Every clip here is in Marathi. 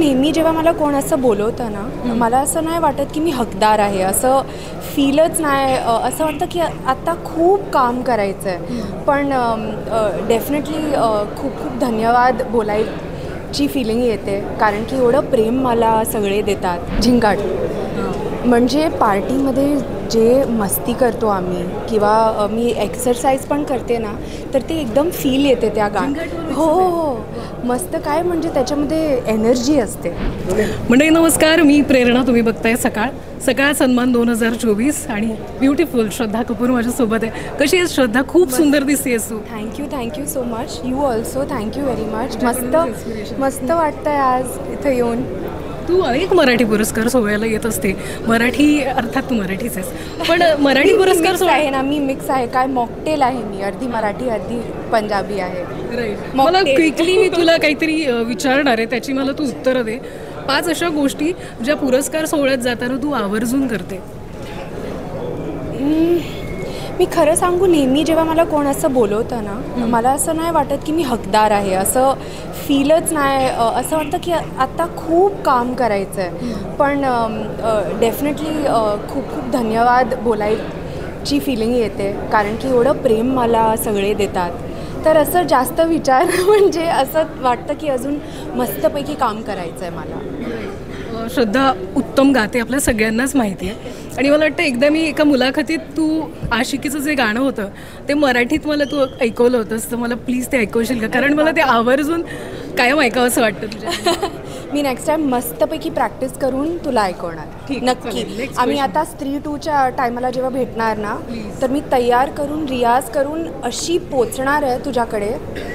नेहमी जेव्हा मला कोण असं बोलवतं ना, मला असं नाही वाटत की मी हकदार आहे, असं फीलच नाही. असं वाटतं की आता खूप काम करायचं आहे. पण डेफिनेटली खूप खूप धन्यवाद बोलायची फिलिंग येते, कारण की एवढं प्रेम मला सगळे देतात. झिंगाट म्हणजे पार्टीमध्ये जे मस्ती करतो आम्ही किंवा मी एक्सरसाइज पण करते ना, तर ते एकदम फील येते त्या गाण्यात. हो हो, मस्त. काय म्हणजे त्याच्यामध्ये एनर्जी असते. मंडळी नमस्कार, मी प्रेरणा. तुम्ही बघताय सकाळ सन्मान 2024 आणि ब्युटिफुल श्रद्धा कपूर माझ्यासोबत आहे. कशी आहेस श्रद्धा? खूप सुंदर दिसतेस तू. Thank you so much. You also thank you very much. मस्त वाटतंय आज इथं येऊन. तू अनेक मराठी पुरस्कार सोहळ्याला येत असते. मराठी अर्थात तू मराठीच आहेस, पण मराठी पुरस्कार आहे ना, मी मिक्स आहे. काय मॉकटेल आहे मी, अर्धी मराठी अर्धी पंजाबी आहे. मला क्विकली मी तुला काहीतरी विचारणार आहे, त्याची मला तू उत्तरं दे. 5 अशा गोष्टी ज्या पुरस्कार सोहळ्यात जाताना तू आवर्जून करते. मी खरं सांगू, नेहमी जेव्हा मला कोण असं बोलवतं ना, मला असं नाही वाटत की मी हकदार आहे, असं फीलच नाही. असं वाटतं की आता खूप काम करायचं आहे. पण डेफिनेटली खूप खूप धन्यवाद बोलायची फिलिंग येते, कारण की एवढं प्रेम मला सगळे देतात. तर असं जास्त विचार म्हणजे असं वाटतं की अजून मस्तपैकी काम करायचं आहे मला. श्रद्धा उत्तम गाते, आपल्या सगळ्यांनाच माहिती आहे. आणि मला वाटतं एकदा मी एका मुलाखतीत तू आशिकीचं जे गाणं होतं ते मराठीत मला तू ऐकवलं होतंस, तर मला प्लीज ते ऐकवशील का? कारण मला ते आवर्जून कायम ऐकावं असं वाटतं तुझ्या. मी नेक्स्ट टाइम मस्तपैकी प्रॅक्टिस करून तुला ऐकवणार. नक्की. आम्ही आता स्त्री 2च्या टायमाला जेव्हा भेटणार ना, तर मी तयार करून रियाज करून अशी पोचणार आहे तुझ्याकडे,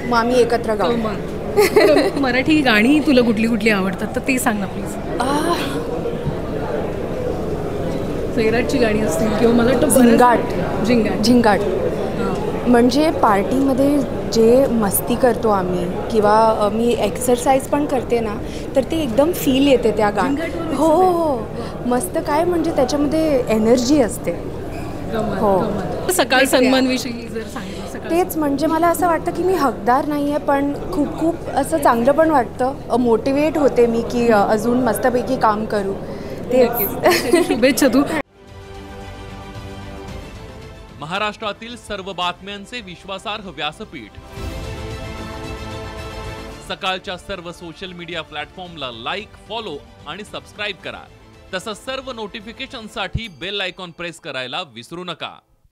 मग आम्ही एकत्र गाऊ. मराठी गाणी तुला कुठली कुठली आवडतात तर ते सांग ना प्लीज. सैराटची गाणी असतील किंवा मला वाटतं झिंगाट म्हणजे पार्टीमध्ये जे मस्ती करतो आम्ही किंवा मी एक्सरसाइज पण करते ना, तर ते एकदम फील येते त्या गाण्यात. हो हो, मस्त. काय म्हणजे त्याच्यामध्ये एनर्जी असते. हो. सकाळ सन्मान विषयी जर सांगितलं. तेच म्हणजे मला असं वाटतं की मी हकदार नाही आहे, पण खूप खूप असं चांगलं पण वाटतं. मोटिवेट होते मी की अजून मस्तपैकी काम करू. ते शुभेच्छा. तू महाराष्ट्रातील सर्व बातम्यांचे विश्वासार्ह व्यासपीठ. सकाळच्या सर्व सोशल मीडिया प्लॅटफॉर्मला लाईक, फॉलो आणि सबस्क्राईब करा. तसंच सर्व नोटिफिकेशनसाठी बेल आयकॉन प्रेस करायला विसरू नका.